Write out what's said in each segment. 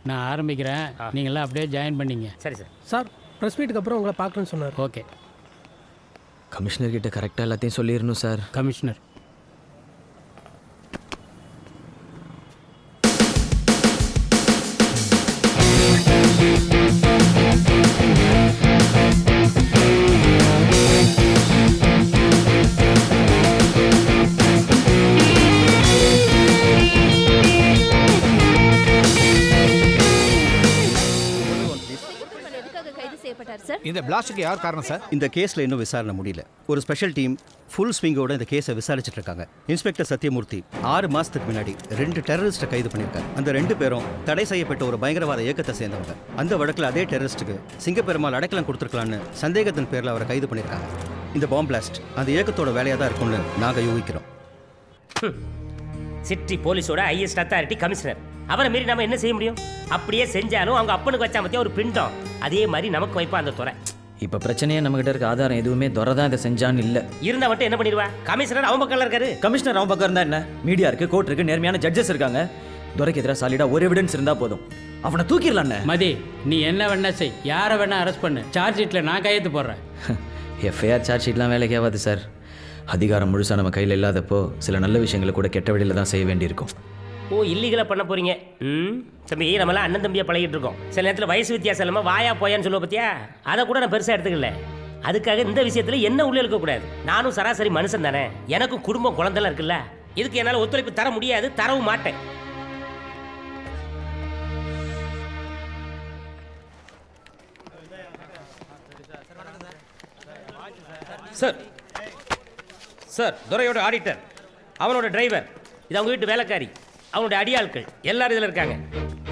நான் ஆரம்பிக்கிறேன், நீங்களாம் அப்படியே ஜாயின் பண்ணிங்க. சரி சார். சார் ப்ரெஸ் மீட்டுக்கு அப்புறம் உங்களை பார்க்கணும்னு சொன்னார். ஓகே. கமிஷனர் கிட்ட கரெக்டாக எல்லாத்தையும் சொல்லிடணும் சார். கமிஷனர், இந்த பிளாஸ்டுக்கு யார் காரணம் சார்? இந்த கேஸில் இன்னும் விசாரணை முடியல. ஒரு ஸ்பெஷல் டீம் ஃபுல் ஸ்விங்கோட இந்த கேஸை விசாரிச்சுட்டு இருக்காங்க. இன்ஸ்பெக்டர் சத்யமூர்த்தி 6 மாதத்துக்கு முன்னாடி 2 டெரரிஸ்ட்டை கைது பண்ணியிருக்காங்க. அந்த 2 பேரும் தடை செய்யப்பட்ட ஒரு பயங்கரவாத இயக்கத்தை சேர்ந்தவங்க. அந்த வழக்கில் அதே டெரரிஸ்ட்டுக்கு சிங்கப்பெருமாள் அடைக்கலம் கொடுத்துருக்கலான்னு சந்தேகத்தின் பேரில் அவரை கைது பண்ணியிருக்காங்க. இந்த பாம் பிளாஸ்ட் அந்த இயக்கத்தோட வேலையாக தான் இருக்கும்னு நாங்கள் யூகிக்கிறோம். சிட்டி போலீஸோட ஹையஸ்ட் அத்தாரிட்டி கமிஷனர். அவரை மீறி நம்ம என்ன செய்ய முடியும்? அப்படியே செஞ்சாலும் அவங்க அப்பனுக்கு வச்சா மத்திய ஒரு பிண்டம், அதே மாதிரி நமக்கு வைப்பா அந்த துறை. இப்போ பிரச்சனையே நம்மகிட்ட இருக்க ஆதாரம் எதுவுமே துறை தான் இதை செஞ்சான்னு இல்லை. இருந்தா மட்டும் என்ன பண்ணிடுவா? கமிஷனர் அவன் பக்கம் இருக்காரு. கமிஷனர் அவன் பக்கம் இருந்தா என்ன? மீடியா இருக்கு, கோர்ட் இருக்கு, நேர்மையான ஜட்ஜஸ் இருக்காங்க. துறைக்கு எதிராக சாலிடா ஒரு எவிடன்ஸ் இருந்தால் போதும், அவனை தூக்கிடலான்னு. மதி, நீ என்ன வேணா செய், யாரை வேணா அரெஸ்ட் பண்ணு. சார்ஜ் ஷீட்டில் நான் கையெழுத்து போடுறேன். எஃப்ஐஆர் சார்ஜ் ஷீட்லாம் வேலைக்கு ஆகாது சார். அதிகாரம் முழுசாக நம்ம கையில் இல்லாதப்போ சில நல்ல விஷயங்களை கூட கெட்ட வழியில் தான் செய்ய வேண்டியிருக்கும். ஓ, இல்லீகலாக பண்ண போறீங்க. தம்பி, நம்மளாம் அண்ணன் தம்பியாக பழகிட்டு இருக்கோம். சில நேரத்தில் வயசு வித்தியாசம் இல்லாமல் வாயா போயான்னு சொல்லுவோம் பத்தியா? அதை கூட நான் பெருசாக எடுத்துக்கல. அதுக்காக இந்த விஷயத்தில் என்ன உள்ளே இருக்கக்கூடாது. நானும் சராசரி மனுஷன் தானே, எனக்கும் குடும்பம் குழந்தைலாம் இருக்குல்ல. இதுக்கு என்னால் ஒத்துழைப்பு தர முடியாது, தரவும் மாட்டேன். சார், சார், துரையோட ஆடிட்டர், அவனோட டிரைவர், இது அவங்க வீட்டு வேலைக்காரி, அவனுடைய அடியாட்கள் எல்லாரும் இதில் இருக்காங்க.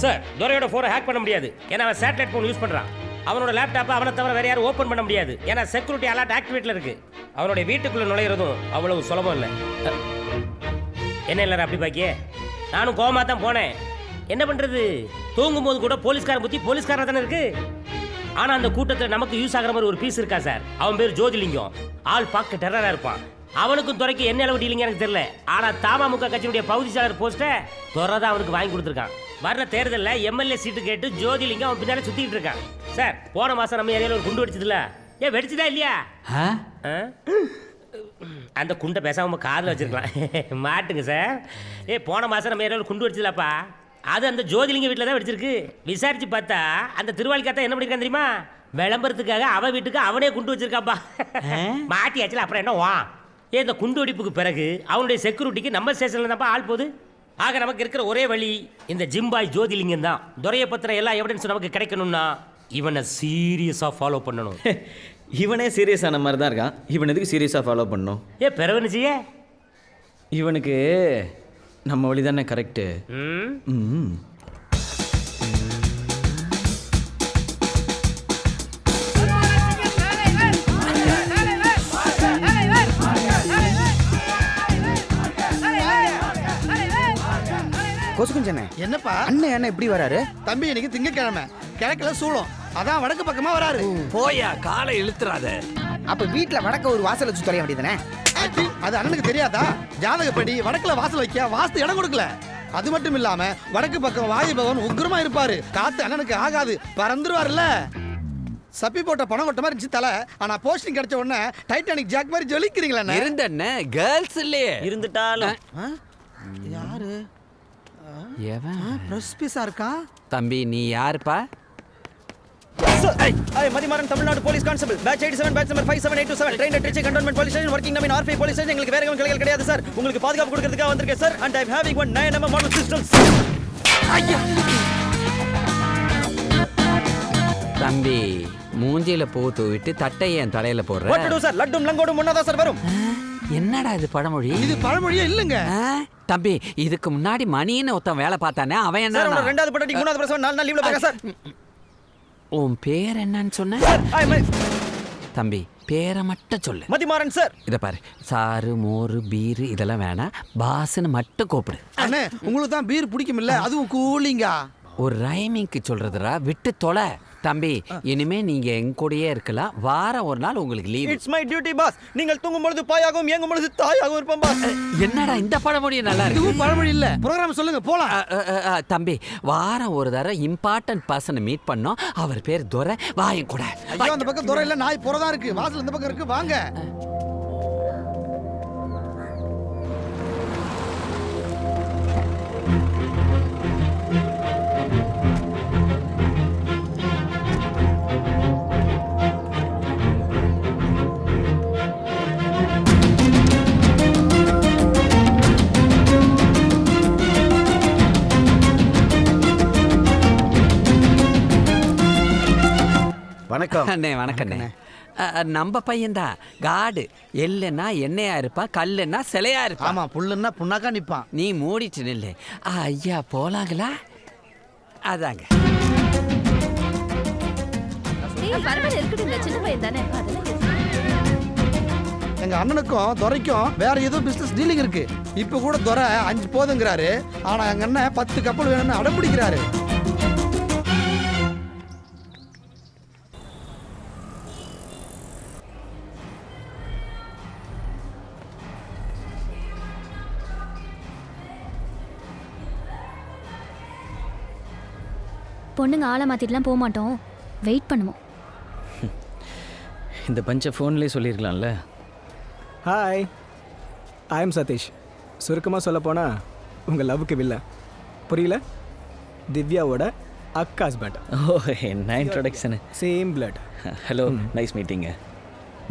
சார், துரையோட ஃபோனை ஹேக் பண்ண முடியாது, ஏன்னா அவன் சேட்டலைட் ஃபோன் யூஸ் பண்ணுறான். அவனோட லேப்டாப்பை அவனை தவிர வேற யாரும் ஓப்பன் பண்ண முடியாது, ஏன்னா செக்யூரிட்டி அலர்ட் ஆக்டிவேட்டில் இருக்கு. அவனுடைய வீட்டுக்குள்ளே நுழையிறதும் அவ்வளவு சுலபம் இல்லை. என்ன எல்லாரும் அப்படி பாக்கியே? நானும் கோமா தான் போனேன். என்ன பண்ணுறது? தூங்கும்போது கூட போலீஸ்காரன் புத்தி போலீஸ்காரன் தானே இருக்கு. ஆனால் அந்த கூட்டத்தில் நமக்கு யூஸ் ஆகிற மாதிரி ஒரு பீஸ் இருக்கா சார். அவன் பேர் ஜோதிலிங்கம். ஆள் பார்க்க டெரராக இருப்பான். அவனுக்கும் துறைக்கு என்ன அளவு டீலிங்க எனக்கு தெரியல. ஆனால் தமாமுக கட்சியுடைய பகுதி செயலர் போஸ்ட்டை துறை தான் அவனுக்கு வாங்கி கொடுத்துருக்கான். வர்ற தேர்தலில் எம்எல்ஏ சீட்டு கேட்டு ஜோதிலிங்கம் அவன் பின்னாலே சுற்றிக்கிட்டு இருக்கான். சார், போன மாதம் நம்ம ஏரியாவில் ஒரு குண்டு வெடிச்சதில்ல? ஏன் வெடிச்சுதா இல்லையா? அந்த குண்டை பேசாம காதில் வச்சிருக்கலாம். மாட்டுங்க சார். போன மாதம் நம்ம ஏரியாவில் குண்டு வெடிச்சதில்லப்பா, அது அந்த ஜோதிலிங்க வீட்டில் தான் வெடிச்சிருக்கு. விசாரிச்சு பார்த்தா அந்த திருவாளிக்காத்தான் என்ன பண்ணிருக்கான் தெரியுமா? விளம்பரத்துக்காக அவன் வீட்டுக்கு அவனே குண்டு வச்சிருக்காப்பா. மாட்டியாச்சுல, அப்புறம் என்ன வா? இந்த குண்டு வெடிப்புக்கு பிறகு அவனுடைய செக்யூரிட்டிக்கு நம்ம ஸ்டேஷன்ல தான்ப்பா ஆள் போகுது. ஆக நமக்கு இருக்கிற ஒரே வழி இந்த ஜிம்பாய் ஜோதிலிங்கம் தான். துரையை பத்திர எல்லா எவிடன்ஸும் நமக்கு கிடைக்கணும்னா இவனை சீரியஸாக ஃபாலோ பண்ணணும். இவனே சீரியஸான மாதிரி தான் இருக்கான். இவன் எதுக்கு சீரியஸாக ஃபாலோ பண்ணணும்? பிறவனுச்சியே இவனுக்கு நம்ம வழி தானே கரெக்டு. கொசுக்குஞ்சனே, என்னப்பா அண்ணன் என்ன இப்படி வராரு? தம்பி, இன்னைக்கு திங்கக்கிழமை, கிழக்குல சூளம், அதான் வடக்கு பக்கமா வராரு. போயா, காலை இழுத்துறாத. அப்ப வீட்டுல வடக்க ஒரு வாசல் வச்சு தொலைய வேண்டியதானே? அது அண்ணனுக்கு தெரியாதா? ஜாதகப்படி வடக்குல வாசல் வைக்க வாஸ்து இடம் கொடுக்கல. அது மட்டும் இல்லாம வடக்கு பக்கம் வாயு பகவான் உக்ரமா இருப்பாரு. காத்து அண்ணனுக்கு ஆகாது, பறந்துருவாருல்ல. சப்பி போட்ட பணம் கொட்ட மாதிரி இருந்துச்சு தலை. ஆனா போஸ்டிங் கிடைச்ச உடனே டைட்டானிக் ஜாக் மாதிரி ஜொலிக்கிறீங்களா? இருந்தண்ணே, கேர்ள்ஸ் இல்லையே. இருந்துட்டாலும் யாரு எவன் பீஸா இருக்கா? தம்பி, நீ யாருப்பா? Mathimaran, Tamil Nadu police constable, batch 87, batch number 57827, train at Trichy cantonment police station, working number R5 police station. எங்களுக்கு வேற எதுவும் கிளைகள் கிடையாது சார். உங்களுக்கு பாதுகாப்பு கொடுக்கிறதுக்காக வந்திருக்கேன் sir. And I am having one 9mm model pistol. தம்பி, மூஞ்சில பூ தூவிட்டு தட்டை என் தலையில போடுற. What to do sir? லட்டும் லங்கோடும் முன்னதா சார் வரும். என்னடா இது பழமொழி? இது பழமொழியே இல்லங்க தம்பி. இதுக்கு முன்னாடி மணின்னு ஒருத்தன் வேலை பார்த்தானே, அவன் என்ன? சார், ரெண்டாவது பட்டி மூணாவது பிரசவம் 4 நாள் லீவ்ல போறேன் சார். உன் பேர் என்னன்னு சொன்ன? தம்பி, பேரை மட்டும் சொல்லு. மதிமாறன் சார். இத பாரு, சாரு மோரு பீரு இதெல்லாம் வேணாம், பாஸ்ன்னு மட்டும் கூப்பிடு. அண்ணே, உங்களுக்கு தான் பீர் பிடிக்கும் இல்ல? அதுவும் கூலிங்கா. ஒரு ரைமிங்க்கு சொல்றதுடா, விட்டு தொலை. தம்பி, இனிமே நீங்க எங்க கூடயே இருக்கலாம். வாரம் ஒரு நாள் உங்களுக்கு leave. It's my duty boss. நீங்கள் தூங்கும் பொழுது பாயாகவும் ஏங்கும் பொழுது தாயாகவும் இருப்போம் பாஸ். என்னடா இந்த பழமொழி நல்லா இருக்கு. இதுவும் பழமொழி இல்ல, ப்ரோகிராம் சொல்லுங்க போலாம். தம்பி, வாரம் ஒரு தடவை இம்பார்ட்டன்ட் பர்சனை மீட் பண்ணோம். அவர் பேர் துரை. வாயும் கூட. ஐயோ, அந்த பக்கம் துறை இல்ல, நாய் புறதா இருக்கு. வாசல் இந்த பக்கம் இருக்கு, வாங்க. வணக்கம். அண்ணே வணக்கண்ணே. நம்ம பையன்தான் காடு. எல்லைன்னா எண்ணெயா இருப்பா, கல்லுன்னா சிலையா இருப்பா. ஆமா, புல்லுன்னா புண்ணாக்கா நிப்பான். நீ மூடிட்டு நில்லு. ஐயா போலாங்களா? அதாங்க. எங்க அண்ணனுக்கும் துரைக்கும் வேற ஏதோ பிசினஸ் டீலிங் இருக்கு. இப்ப கூட துரை 5 போதுங்கிறாரு. ஆனா எங்க அண்ணன் 10 கப்பல் வேணும்னு அடம் பிடிக்கிறாரு. பொண்ணுங்க ஆளை மாற்றிட்டுலாம் போக மாட்டோம், வெயிட் பண்ணுவோம். இந்த பஞ்சை ஃபோன்லேயே சொல்லியிருக்கலாம்ல. Hi, I am Satish. சுருக்கமாக சொல்ல போனால் உங்கள் லவ்வுக்கு வில்ல. புரியல? திவ்யாவோட அக்கா ஹஸ்பண்ட். ஓ, என்ன இன்ட்ரொடக்ஷனு. Same blood. Hello, nice meeting.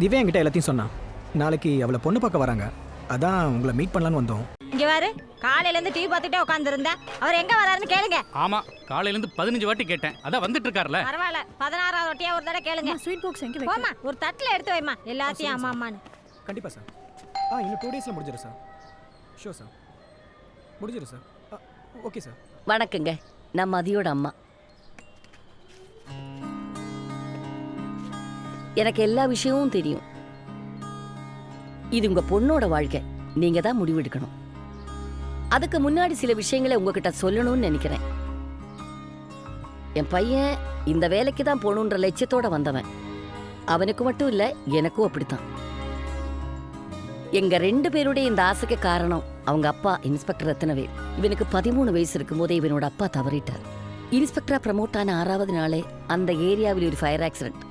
Divya என்கிட்ட எல்லாத்தையும் சொன்னான். நாளைக்கு அவளை பொண்ணு பார்க்க வராங்க. அதான் உங்களை மீட் பண்ணலான்னு வந்தோம். இங்கே வாரு, காலையிலேருந்து டிவி பார்த்துட்டே உட்காந்துருந்தேன். அவர் எங்கே வராருன்னு கேளுங்க. ஆமாம், காலையிலேருந்து 15 வாட்டி கேட்டேன். அதான் வந்துட்டு இருக்காருல்ல. பரவாயில்ல, 16ஆவது வாட்டியா ஒரு தடவை கேளுங்க. ஸ்வீட் பாக்ஸ் எங்கே போமா, ஒரு தட்டில் எடுத்து வைமா எல்லாத்தையும். அம்மா அம்மான்னு. கண்டிப்பாக சார். இன்னும் 2 டேஸில் முடிஞ்சிடும் சார். ஷோர் சார், முடிஞ்சிடும் சார். Okay sir. வணக்கங்க, நான் மதியோட அம்மா. எனக்கு எல்லா விஷயமும் தெரியும். இது உங்க பொண்ணோட வாழ்க்கை, நீங்க தான் முடிவெடுக்கணும். அதுக்கு முன்னாடி சில விஷயங்களை உங்ககிட்ட சொல்லணும்னு நினைக்கிறேன். என் பையன் இந்த வேலைக்கு தான் போகணுன்ற லட்சியத்தோட வந்தவன். அவனுக்கு மட்டும் இல்லை, எனக்கும் அப்படித்தான். எங்க 2 பேருடைய இந்த ஆசைக்கு காரணம் அவங்க அப்பா இன்ஸ்பெக்டர் ரத்னவேல். இவனுக்கு 13 வயசு இருக்கும் போதே இவனோட அப்பா தவறிட்டார். இன்ஸ்பெக்டரா ப்ரமோட் ஆன 6வது நாளே அந்த ஏரியாவில் ஒரு ஃபயர் ஆக்சிடென்ட்.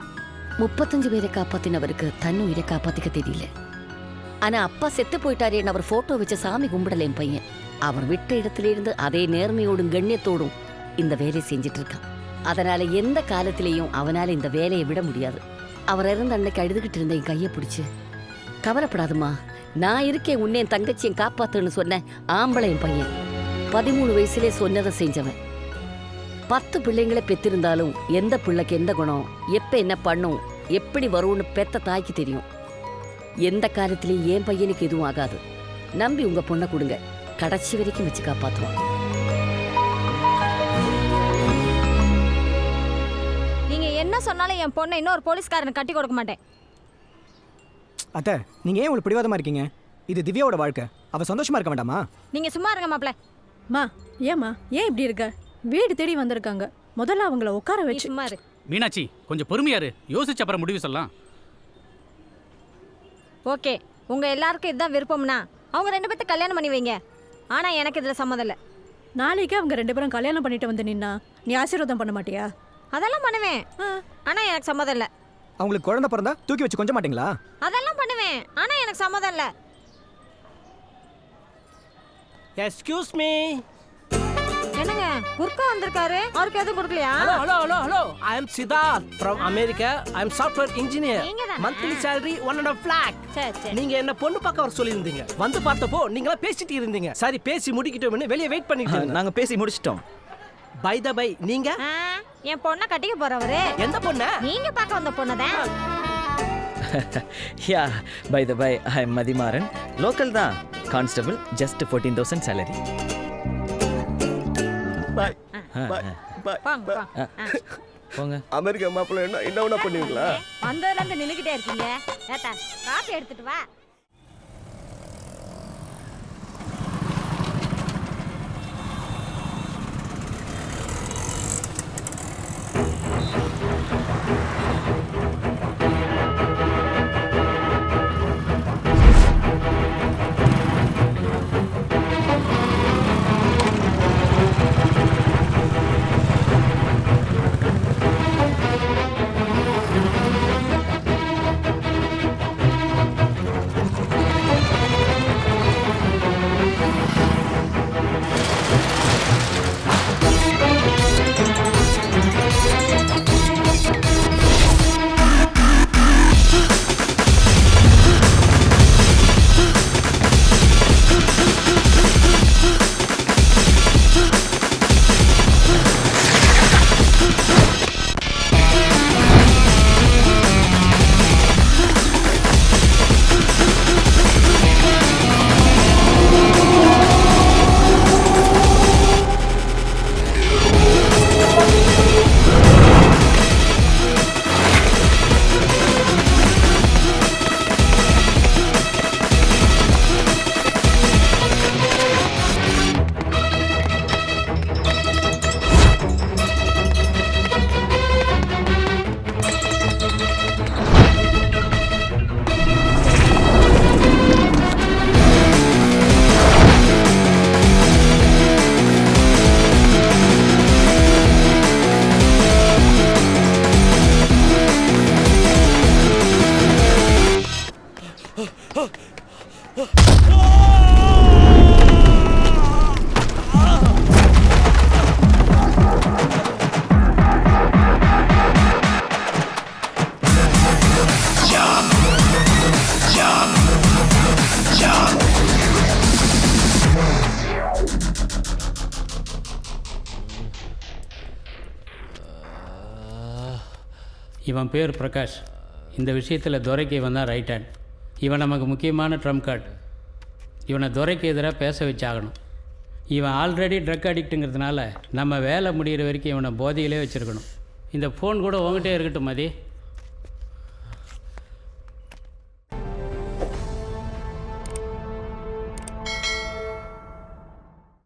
35 பேரை காப்பாத்தினவருக்கு தன் உயிரை காப்பாத்திக்க தெரியல. ஆனா அப்பா செத்து போயிட்டாரேன்னு அவர் போட்டோ வச்ச சாமி கும்பிடல என் பையன். அவர் விட்ட இடத்துல இருந்து அதே நேர்மையோடும் கண்ணியத்தோடும் இந்த வேலையை செஞ்சிட்டு இருக்கான். அதனால எந்த காலத்திலையும் அவனால இந்த வேலையை விட முடியாது. அவர் இறந்த அன்னைக்கு அழுதுகிட்டு இருந்த என் கையை பிடிச்சு, கவலைப்படாதுமா, நான் இருக்கேன், உன்னை என் தங்கச்சியை காப்பாத்துன்னு சொன்ன ஆம்பளை என் பையன். 13 வயசுலே சொன்னதை செஞ்சவன். 10 பிள்ளைங்களை பெற்றிருந்தாலும் எந்த பிள்ளைக்கு எந்த குணம், எப்ப என்ன பண்ணும், எப்படி வரும்னு பெத்த தாய்க்கு தெரியும். எந்த காலத்திலையும் என் பையனுக்கு எதுவும் ஆகாது. நம்பி உங்க பொண்ணை கொடுங்க, கடைசி வரைக்கும் வச்சு காப்பாற்றுவான். நீங்க என்ன சொன்னாலும் என் பொண்ணை இன்னொரு போலீஸ்காரனை கட்டி கொடுக்க மாட்டேன். அத்தை, நீங்கள் ஏன் உங்களுக்கு பிடிவாதமாக இருக்கீங்க? இது திவ்யாவோட வாழ்க்கை. அவள் சந்தோஷமாக இருக்க வேண்டாமா? நீங்க சும்மா இருங்க மாப்ள. மா, ஏம்மா ஏன் இப்படி இருக்க? வீடு தேடி வந்திருக்காங்க, முதல்ல அவங்கள உட்கார வச்சு. சும்மா இரு. மீனாட்சி, கொஞ்சம் பொறுமையாரு, யோசிச்சு அப்புறம் முடிவு சொல்லலாம். ஓகே, உங்க எல்லாருக்கும் இதுதான் விருப்பம்னா அவங்க 2 பேர்த்த கல்யாணம் பண்ணி வைங்க. ஆனா எனக்கு இதுல சம்மதம் இல்லை. நாளைக்கு அவங்க 2 பேரும் கல்யாணம் பண்ணிட்டு வந்து நின்னா நீ ஆசீர்வாதம் பண்ண மாட்டியா? அதெல்லாம் பண்ணுவேன், ஆனா எனக்கு சம்மதம் இல்லை. அவங்களுக்கு குழந்தை பிறந்தா தூக்கி வச்சு கொஞ்சம் மாட்டீங்களா? அதெல்லாம் பண்ணுவேன், ஆனா எனக்கு சம்மதம் இல்லை. Excuse me. என்னங்க குறுக்கா வந்திருக்காரு, அவருக்கு எதுவும் கொடுக்கலையா? Hello. I am Siddharth from America. I am software engineer. நீங்கதானா? Monthly salary 1.5 lakh. சரி. நீங்க என்ன பொண்ணு பார்க்க வர சொல்லியிருந்தீங்க. வந்து பார்த்தப்போ நீங்களா பேசிட்டு இருந்தீங்க. சரி, பேசி முடிக்கிட்டோம்னு வெளியே வெயிட் பண்ணிட்டு இருந்தேன். நாங்க பேசி முடிச்சிட்டோம். பை த பை, நீங்க என் பொண்ணை கட்டிக்க போறவரு. எந்த பொண்ணு? நீங்க பார்க்க வந்த பொண்ணுதான். Yeah, by the by, I am Mathimaran. Local தான், கான்ஸ்டபிள், ஜஸ்ட் 14,000 சேலரி. பாய். போங்க. அமெரிக்கா மாப்பிள்ள என்ன பண்ணுவீங்களா? வந்ததுல இருந்து நின்னுக்கிட்டே இருக்கீங்க. ஏத்தா, காப்பி எடுத்துட்டு வா. இவன் பேர் பிரகாஷ். இந்த விஷயத்தில் துரைக்கு இவன் தான் ரைட் ஹேண்ட். இவன் நமக்கு முக்கியமான ட்ரம்ப் கார்டு. இவனை துரைக்கு எதிராக பேச வச்சாகணும். இவன் ஆல்ரெடி ட்ரக் அடிக்ட்டுங்கிறதுனால நம்ம வேலை முடிகிற வரைக்கும் இவனை போதையிலே வச்சுருக்கணும். இந்த ஃபோன் கூட உங்ககிட்டே இருக்கட்டும் மதி.